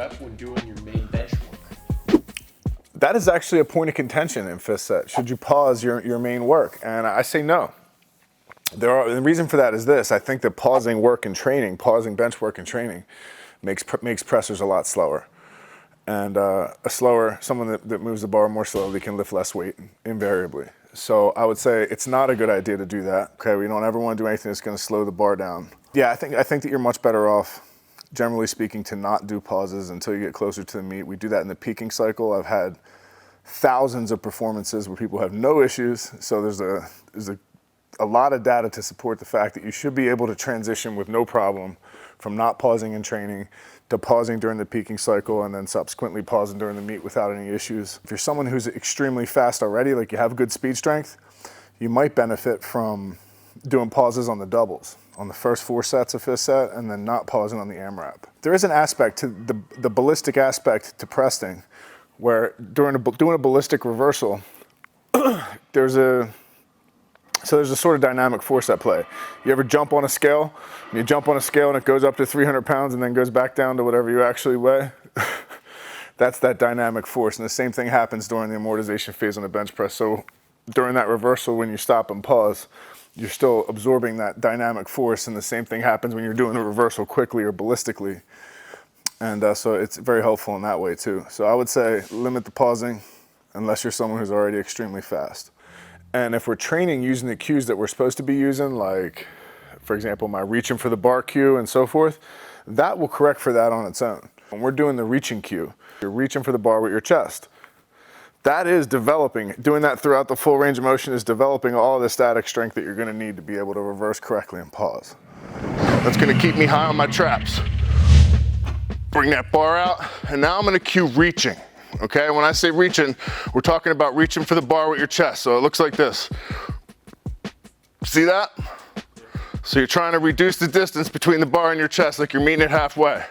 rep when doing your main bench work? That is actually a point of contention in fifth set. Should you pause your main work? And I say no. The reason for that is this. I think that pausing work and training, pausing bench work and training makes pressers a lot slower. And someone that moves the bar more slowly can lift less weight invariably. So I would say it's not a good idea to do that. Okay, we don't ever want to do anything that's going to slow the bar down. Yeah, I think that you're much better off, generally speaking, to not do pauses until you get closer to the meet. We do that in the peaking cycle. I've had thousands of performances where people have no issues. So there's a lot of data to support the fact that you should be able to transition with no problem from not pausing in training to pausing during the peaking cycle and then subsequently pausing during the meet without any issues. If you're someone who's extremely fast already, like you have good speed strength, you might benefit from doing pauses on the doubles, on the first 4 sets of fifth set, and then not pausing on the AMRAP. There is an aspect to the ballistic aspect to pressing where doing a ballistic reversal, there's a sort of dynamic force at play. You ever jump on a scale? And you jump on a scale and it goes up to 300 pounds and then goes back down to whatever you actually weigh? That's that dynamic force. And the same thing happens during the amortization phase on the bench press. So during that reversal, when you stop and pause, you're still absorbing that dynamic force. And the same thing happens when you're doing a reversal quickly or ballistically. And so it's very helpful in that way too. So I would say limit the pausing unless you're someone who's already extremely fast. And if we're training using the cues that we're supposed to be using, like, for example, my reaching for the bar cue and so forth, that will correct for that on its own. When we're doing the reaching cue, you're reaching for the bar with your chest. That is developing. Doing that throughout the full range of motion is developing all the static strength that you're going to need to be able to reverse correctly and pause. That's going to keep me high on my traps. Bring that bar out, and now I'm going to cue reaching. Okay, when I say reaching, we're talking about reaching for the bar with your chest. So it looks like this. See that? So you're trying to reduce the distance between the bar and your chest, like you're meeting it halfway.